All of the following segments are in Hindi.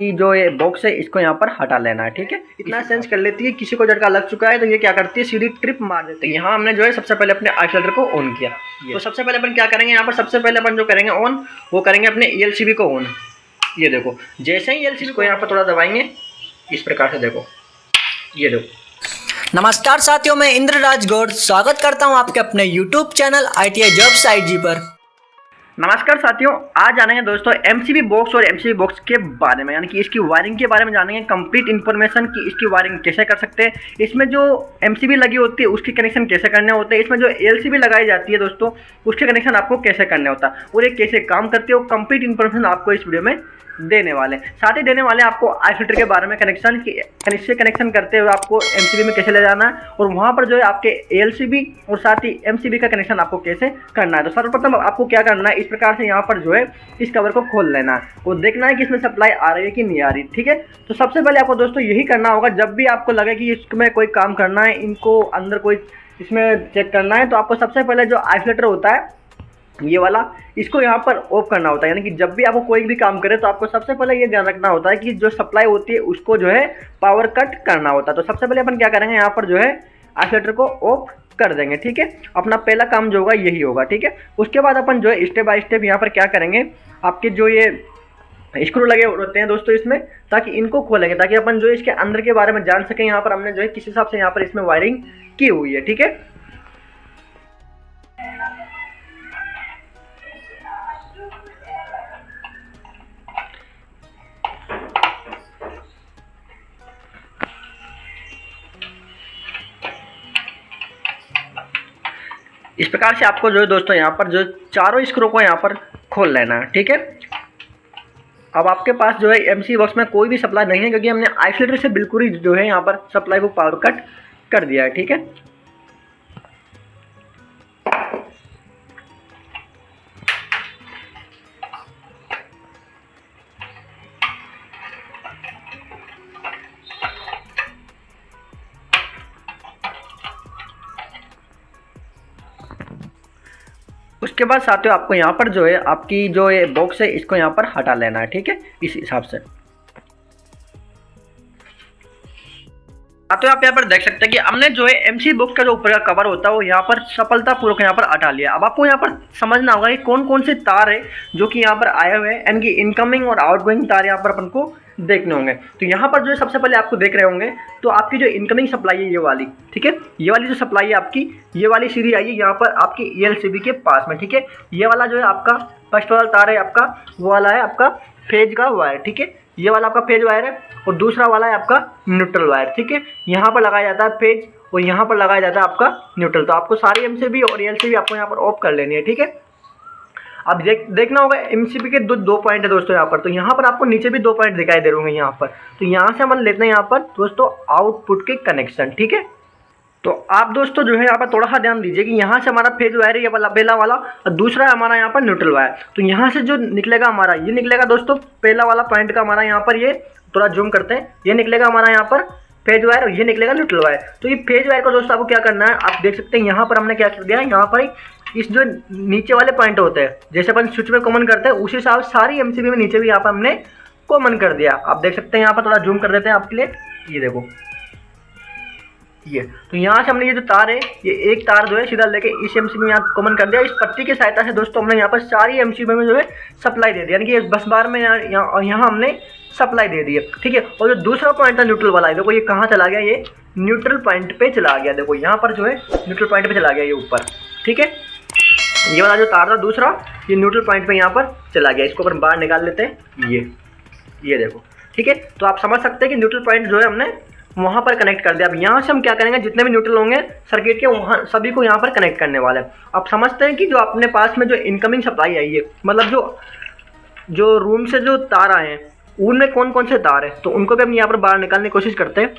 कि जो ये बॉक्स है इसको यहाँ पर हटा लेना है। ठीक है, इतना सेंस कर लेती है। किसी को झटका लग चुका है तो ये क्या करती है, सीधी ट्रिप मार देती है। यहाँ हमने जो है सबसे पहले अपने आइसोलेटर को ऑन किया। तो सबसे पहले अपन क्या करेंगे, यहाँ पर सबसे पहले अपन जो करेंगे ऑन, वो करेंगे अपने ELCB को ऑन। ये देखो, जैसे ही ELCB को यहाँ पर थोड़ा दबाएंगे इस प्रकार से, देखो ये देखो। नमस्कार साथियों, मैं इंद्रराज गौड़ स्वागत करता हूं आपके अपने YouTube channel ITI jobs IG पर। नमस्कार साथियों, आज जानेंगे दोस्तों MCB बॉक्स और MCB बॉक्स के बारे में, यानी कि इसकी वायरिंग के बारे में जानेंगे कंप्लीट इन्फॉर्मेशन कि इसकी वायरिंग कैसे कर सकते हैं, इसमें जो MCB लगी होती है उसकी कनेक्शन कैसे करने होते हैं, इसमें जो LCB लगाई जाती है दोस्तों उसके कनेक्शन आपको कैसे करने होता है और ये कैसे काम करते हो, कंप्लीट इन्फॉर्मेशन आपको इस वीडियो में देने वाले। साथ ही देने वाले आपको आइसोलेटर के बारे में, कनेक्शन करते हुए आपको MCB में कैसे ले जाना है और वहाँ पर जो है आपके ALCB और साथ ही MCB का कनेक्शन आपको कैसे करना है। तो सर्वप्रथम आपको क्या करना है, इस प्रकार से यहाँ पर जो है इस कवर को खोल लेना है और देखना है कि इसमें सप्लाई आ रही है कि नहीं आ रही। ठीक है, तो सबसे पहले आपको दोस्तों यही करना होगा, जब भी आपको लगे कि इसमें कोई काम करना है, इनको अंदर कोई इसमें चेक करना है, तो आपको सबसे पहले जो आइसोलेटर होता है ये वाला, इसको यहाँ पर ऑफ करना होता है। यानी कि जब भी आपको कोई भी काम करे तो आपको सबसे पहले ये ध्यान रखना होता है कि जो सप्लाई होती है उसको जो है पावर कट करना होता है। तो सबसे पहले अपन क्या करेंगे, यहाँ पर जो है आइसोलेटर को ऑफ कर देंगे। ठीक है, अपना पहला काम जो होगा यही होगा। ठीक है, उसके बाद अपन जो है स्टेप बाय स्टेप यहाँ पर क्या करेंगे, आपके जो ये स्क्रू लगे होते हैं दोस्तों इसमें, ताकि इनको खोलेंगे ताकि अपन जो है इसके अंदर के बारे में जान सकें यहाँ पर हमने जो है किस हिसाब से यहाँ पर इसमें वायरिंग की हुई है। ठीक है, इस प्रकार से आपको जो है दोस्तों यहाँ पर जो चारों स्क्रू को यहाँ पर खोल लेना है। ठीक है, अब आपके पास जो है MCB बॉक्स में कोई भी सप्लाई नहीं है क्योंकि हमने आइसोलेटर से बिल्कुल ही जो है यहाँ पर सप्लाई को पावर कट कर दिया है। ठीक है, उसके बाद साथियों आपको यहाँ पर जो है आपकी जो ये बॉक्स है इसको यहाँ पर हटा लेना है। ठीक है, इस हिसाब से साथियों आप यहाँ पर देख सकते हैं कि हमने जो है MCB बॉक्स का जो ऊपर का कवर होता है वो यहाँ पर सफलतापूर्वक यहाँ पर हटा लिया। अब आपको यहाँ पर समझना होगा कि कौन कौन से तार है जो कि यहाँ पर आए हुए हैं, यानी कि इनकमिंग और आउटगोइंग तार यहाँ पर अपन को देखने होंगे। तो यहाँ पर जो है सबसे पहले आपको देख रहे होंगे तो आपकी जो इनकमिंग सप्लाई है ये वाली, ठीक है, ये वाली जो सप्लाई है आपकी, ये वाली सीधी आई है यहाँ पर आपकी ELCB के पास में। ठीक है, ये वाला जो है आपका फर्स्ट वाला तार है आपका, वो वाला है आपका फेज का वायर। ठीक है, ये वाला आपका फेज वायर है और दूसरा वाला है आपका न्यूट्रल वायर। ठीक है, यहाँ पर लगाया जाता है फेज और यहाँ पर लगाया जाता है आपका न्यूट्रल। तो आपको सारी MCB और ELCB आपको यहाँ पर ऑफ कर लेनी है। ठीक है, अब देखना होगा MCB के दो पॉइंट है दोस्तों यहाँ पर, तो यहाँ पर आपको नीचे भी 2 पॉइंट दिखाई दे रहे होंगे यहाँ पर। तो यहाँ से हम लेते हैं यहाँ पर दोस्तों आउटपुट के कनेक्शन। ठीक है, तो आप दोस्तों जो है यहाँ पर थोड़ा सा ध्यान दीजिए कि यहाँ से हमारा फेज वायर है ये वाला पहला वाला और दूसरा है हमारा यहाँ पर न्यूट्रल वायर। तो यहाँ से जो निकलेगा हमारा, ये निकलेगा दोस्तों पहला वाला पॉइंट का हमारा यहाँ पर, ये थोड़ा जूम करते हैं, ये निकलेगा हमारा यहाँ पर फेज वायर और ये निकलेगा न्यूट्रल वायर। तो ये फेज वायर को दोस्तों आपको क्या करना है, आप देख सकते हैं यहाँ पर हमने क्या कर दिया है, यहाँ पर इस जो नीचे वाले पॉइंट होते हैं जैसे अपन स्विच में कॉमन करते हैं उसी हिसाब सारी MCB में नीचे भी यहाँ पर हमने कॉमन कर दिया। आप देख सकते हैं यहाँ पर, थोड़ा जूम कर देते हैं आपके लिए, ये देखो ये। तो यहाँ से हमने ये जो तार है ये एक तार जो है सीधा लेके इस MCB में यहाँ कॉमन कर दिया। इस पट्टी की सहायता से दोस्तों हमने यहाँ पर सारी MCB में जो है सप्लाई दे दी, यानी कि बस बार में यहाँ हमने सप्लाई दे दी है। ठीक है, और जो दूसरा पॉइंट था न्यूट्रल वाला है, देखो ये कहाँ चला गया, ये न्यूट्रल पॉइंट पे चला गया। देखो यहाँ पर जो है न्यूट्रल पॉइंट पे चला गया ये ऊपर। ठीक है, ये वाला जो तार था दूसरा ये न्यूट्रल पॉइंट पे यहाँ पर चला गया, इसको अपन बाहर निकाल लेते हैं, ये देखो। ठीक है, तो आप समझ सकते हैं कि न्यूट्रल पॉइंट जो है हमने वहाँ पर कनेक्ट कर दिया। अब यहाँ से हम क्या करेंगे, जितने भी न्यूट्रल होंगे सर्किट के वहाँ सभी को यहाँ पर कनेक्ट करने वाले हैं। आप समझते हैं कि जो अपने पास में जो इनकमिंग सप्लाई आई है, मतलब जो रूम से जो तार आए हैं उनमें कौन कौन से तार हैं, तो उनको भी हम यहाँ पर बाहर निकालने की कोशिश करते हैं।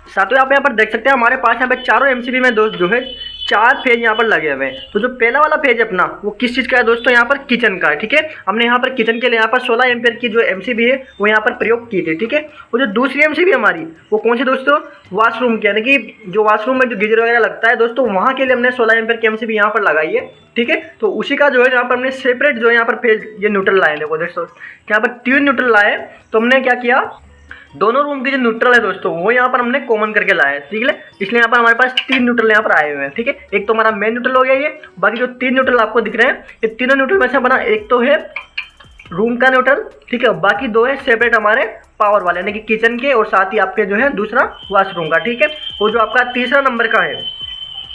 साथियों आप यहाँ पर देख सकते हैं हमारे पास यहाँ पे चारों MCB में जो है 4 फेज यहाँ पर लगे हुए हैं। तो जो पहला वाला फेज अपना वो किस चीज़ का है दोस्तों, यहाँ पर किचन का है। ठीक है, हमने यहाँ पर किचन के लिए यहाँ पर 16 एम्पियर की जो MCB है वो यहाँ पर प्रयोग की थी। ठीक है, वो जो दूसरी MCB हमारी वो कौन सी दोस्तों, वॉशरूम की, यानी कि जो वॉशरूम में जो गीजर वगैरह लगता है दोस्तों, वहाँ के लिए हमने 16 एम्पियर की MCB यहाँ पर लगाई है। ठीक है, तो उसी का जो है यहाँ पर हमने सेपरेट जो है यहाँ पर फेज ये न्यूट्रल लाए, देखो दोस्तों यहाँ पर 3 न्यूट्रल लाए। तो हमने क्या किया, दोनों रूम की जो न्यूट्रल है दोस्तों वो यहाँ पर हमने कॉमन करके लाया है। ठीक है, इसलिए यहाँ पर हमारे पास 3 न्यूट्रल यहाँ पर आए हुए हैं। ठीक है, एक तो हमारा मेन न्यूट्रल हो गया ये, बाकी जो 3 न्यूट्रल आपको दिख रहे हैं ये तीनों न्यूट्रल में से बना एक तो है रूम का न्यूट्रल। ठीक है, बाकी 2 है सेपरेट हमारे पावर वाले, यानी कि किचन के और साथ ही आपके जो है दूसरा वॉशरूम का। ठीक है, वो जो आपका तीसरा नंबर का है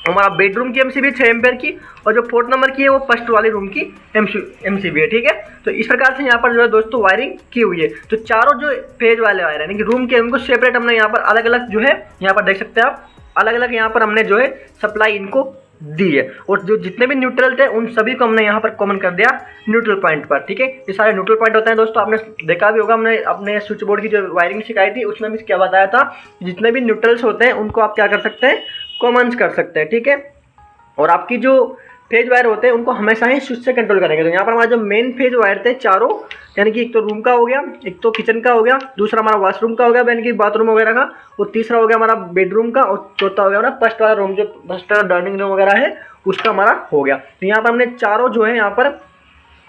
हमारा बेडरूम की MCB 6 एम्पेयर की, और जो 4th नंबर की है वो फर्स्ट वाली रूम की MCB है। ठीक है, तो इस प्रकार से यहाँ पर जो है दोस्तों वायरिंग की हुई है। तो चारों जो फेज वाले वायर यानी कि रूम के उनको सेपरेट हमने यहाँ पर अलग अलग जो है यहाँ पर देख सकते हैं आप, अलग अलग यहाँ पर हमने जो है सप्लाई इनको दी है। और जो जितने भी न्यूट्रल थे उन सभी को हमने यहाँ पर कॉमन कर दिया न्यूट्रल पॉइंट पर। ठीक है, ये सारे न्यूट्रल पॉइंट होते हैं दोस्तों, आपने देखा भी होगा, हमने अपने स्विच बोर्ड की जो वायरिंग सिखाई थी उसमें भी क्या बताया था, जितने भी न्यूट्रल्स होते हैं उनको आप क्या कर सकते हैं, कॉमन कर सकते हैं। ठीक है, और आपकी जो फेज वायर होते हैं उनको हमेशा ही स्विच से कंट्रोल करेंगे। तो यहाँ पर हमारे जो मेन फेज वायर थे चारों, यानी कि एक तो रूम का हो गया, एक तो किचन का हो गया, दूसरा हमारा वॉशरूम का हो गया यानी कि बाथरूम वगैरह का, और तीसरा हो गया हमारा बेडरूम का, और चौथा हो गया हमारा फर्स्ट वाला रूम जो फर्स्ट वाला डाइनिंग रूम वगैरह है उसका हमारा हो गया। तो यहाँ पर हमने चारों जो है यहाँ पर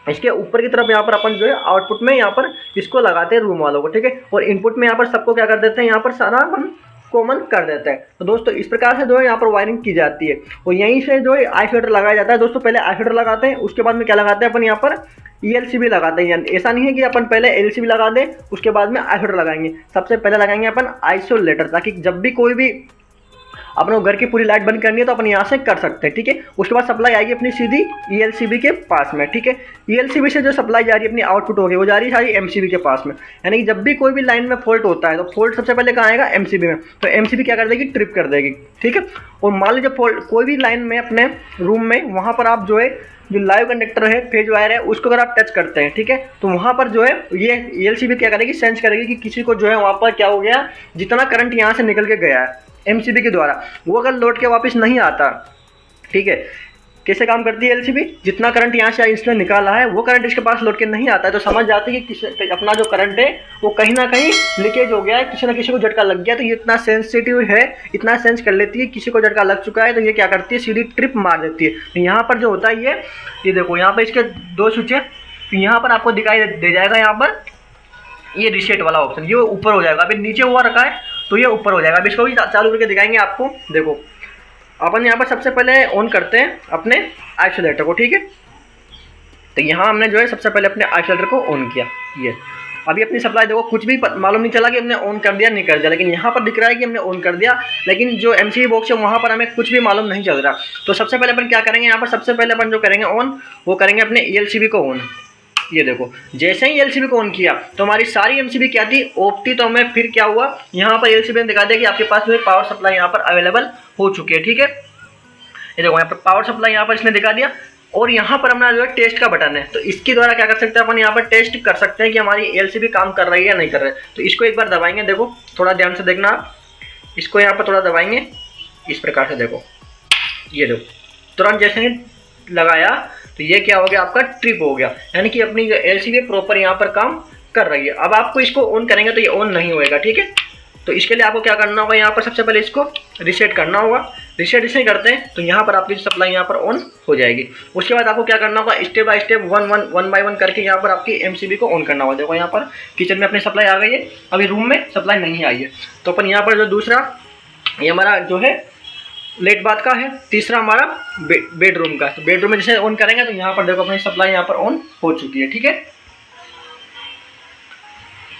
इसके ऊपर की तरफ यहाँ पर अपन जो है आउटपुट में यहाँ पर इसको लगाते हैं रूम वालों को। ठीक है, और इनपुट में यहाँ पर सबको क्या कर देते हैं, यहाँ पर सारा अपन कॉमन कर देता है। तो दोस्तों इस प्रकार से जो है यहाँ पर वायरिंग की जाती है, और यहीं से जो है आइसोलेटर लगाया जाता है। दोस्तों पहले आइसोलेटर लगाते हैं, उसके बाद में क्या लगाते हैं अपन यहाँ पर ELCB लगाते हैं। यानी ऐसा नहीं है कि अपन पहले LCB लगा दें उसके बाद में आइसोलेटर लगाएंगे, सबसे पहले लगाएंगे अपन आइसोलेटर, ताकि जब भी कोई भी अपने घर की पूरी लाइट बंद करनी है तो अपन यहाँ से कर सकते हैं। ठीक है, उसके बाद सप्लाई आएगी अपनी सीधी ELCB के पास में। ठीक है, ELCB से जो सप्लाई जा रही है अपनी आउटपुट होगी वो जा रही है सारी MCB के पास में, यानी कि जब भी कोई भी लाइन में फॉल्ट होता है तो फॉल्ट सबसे पहले कहाँ आएगा, MCB में। तो MCB क्या कर देगी, ट्रिप कर देगी। ठीक है, और मान लीजिए फॉल्ट कोई भी लाइन में अपने रूम में, वहाँ पर आप जो है जो लाइव कंडक्टर है फेज वायर है उसको अगर आप टच करते हैं, ठीक है, तो वहाँ पर जो है ये ELCB क्या करेगी, सेंस करेगी कि किसी को जो है वहाँ पर क्या हो गया, जितना करंट यहाँ से निकल के गया है MCB के द्वारा वो अगर लौट के वापस नहीं आता। ठीक है, कैसे काम करती है LCB, जितना करंट यहाँ से इसने निकाला है वो करंट इसके पास लौट के नहीं आता है तो समझ जाती है कि अपना जो करंट है वो कहीं ना कहीं लीकेज हो गया है, किसी ना किसी को झटका लग गया। तो ये इतना सेंसिटिव है, इतना सेंस कर लेती है, किसी को झटका लग चुका है तो ये क्या करती है, सीधी ट्रिप मार देती है। तो यहाँ पर जो होता है ये देखो यहाँ पर इसके 2 स्विच है, तो यहाँ पर आपको दिखाई दे जाएगा यहाँ पर ये रीसेट वाला ऑप्शन, ये ऊपर हो जाएगा। अभी नीचे हुआ रखा है तो ये ऊपर हो जाएगा। अब इसको भी चालू करके दिखाएंगे आपको। देखो अपन यहाँ पर सबसे पहले ऑन करते हैं अपने आइसोलेटर को। ठीक है, तो यहाँ हमने जो है सबसे पहले अपने आइसोलेटर को ऑन किया। ये अभी अपनी सप्लाई देखो कुछ भी मालूम नहीं चला कि हमने ऑन कर दिया नहीं कर दिया, लेकिन यहाँ पर दिख रहा है कि हमने ऑन कर दिया, लेकिन जो MCB बॉक्स है वहाँ पर हमें कुछ भी मालूम नहीं चल रहा। तो सबसे पहले अपन क्या करेंगे, यहाँ पर सबसे पहले अपन जो करेंगे ऑन, वो करेंगे अपने ELCB को ऑन। ये देखो जैसे ही LCB को ऑन किया तो हमारी सारी MCB क्या थी, ऑफ थी। तो हमें फिर क्या हुआ, यहाँ पर LCB ने दिखा दिया कि आपके पास जो है पावर सप्लाई यहाँ पर अवेलेबल हो चुकी है। ठीक है, ये देखो यहाँ पर पावर सप्लाई यहाँ पर इसने दिखा दिया, और यहाँ पर हमारा जो है टेस्ट का बटन है। तो इसके द्वारा क्या कर सकते हैं अपन, यहाँ पर टेस्ट कर सकते हैं कि हमारी LCB काम कर रही है या नहीं कर रही है। तो इसको एक बार दबाएंगे, देखो थोड़ा ध्यान से देखना आप, इसको यहाँ पर थोड़ा दबाएंगे इस प्रकार से, देखो ये देखो तुरंत जैसे ही लगाया तो ये क्या हो गया, आपका ट्रिप हो गया, यानी कि अपनी जो LCB प्रॉपर यहाँ पर काम कर रही है। अब आपको इसको ऑन करेंगे तो ये ऑन नहीं होएगा। ठीक है, तो इसके लिए आपको क्या करना होगा, यहाँ पर सबसे पहले इसको रीसेट करना होगा। रीसेट इसे करते हैं तो यहाँ पर आपकी सप्लाई यहाँ पर ऑन हो जाएगी। उसके बाद आपको क्या करना होगा, स्टेप बाय स्टेप 1 बाय 1 करके यहाँ पर आपकी MCB को ऑन करना होगा। देखो यहाँ पर किचन में अपनी सप्लाई आ गई है, अभी रूम में सप्लाई नहीं आई है। तो अपन यहाँ पर जो दूसरा ये हमारा जो है लेट बाथ का है, तीसरा हमारा बेडरूम का। तो बेडरूम में जैसे ऑन करेंगे तो यहाँ पर देखो अपनी सप्लाई यहाँ पर ऑन हो चुकी है। ठीक है,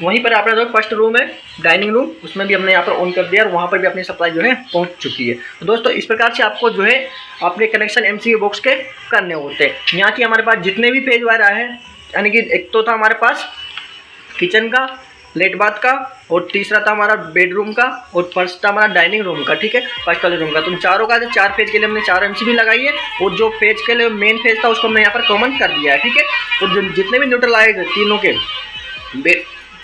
वहीं पर अपना जो फर्स्ट रूम है डाइनिंग रूम, उसमें भी हमने यहाँ पर ऑन कर दिया और वहाँ पर भी अपनी सप्लाई जो है पहुँच चुकी है। तो दोस्तों इस प्रकार से आपको जो है अपने कनेक्शन MCB बॉक्स के करने होते हैं। यहाँ की हमारे पास जितने भी फेज वायर आए हैं, यानी कि एक तो था हमारे पास किचन का, लेट बाथ का, और तीसरा था हमारा बेडरूम का, और फर्स्ट था हमारा डाइनिंग रूम का। ठीक है, फर्स्ट वाले रूम का। तो चारों का 4 फेज के लिए हमने 4 MCB लगाई है, और जो फेज के लिए मेन फेज था उसको हमने यहाँ पर कॉमन कर दिया है। ठीक है, और जितने भी न्यूट्रल आए थे तीनों के,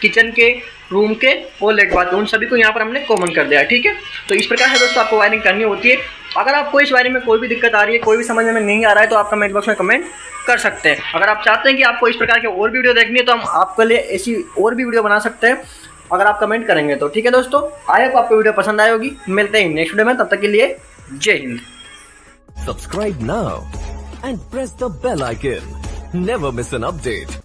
किचन के, रूम के और लेट बाथ के, उन सभी को यहाँ पर हमने कॉमन कर दिया है। ठीक है, तो इस प्रकार से दोस्तों आपको वायरिंग करनी होती है। अगर आपको इस बारे में कोई भी दिक्कत आ रही है, कोई भी समझ में नहीं आ रहा है, तो आप कमेंट बॉक्स में कमेंट कर सकते हैं। अगर आप चाहते हैं कि आपको इस प्रकार के और भी वीडियो देखनी है तो हम आपके लिए ऐसी और भी वीडियो बना सकते हैं, अगर आप कमेंट करेंगे तो। ठीक है दोस्तों, आई होप आपको वीडियो पसंद आई होगी। मिलते हैं नेक्स्ट वीडियो में, तब तक के लिए जय Hind. Subscribe now and press the bell icon. Never miss an update.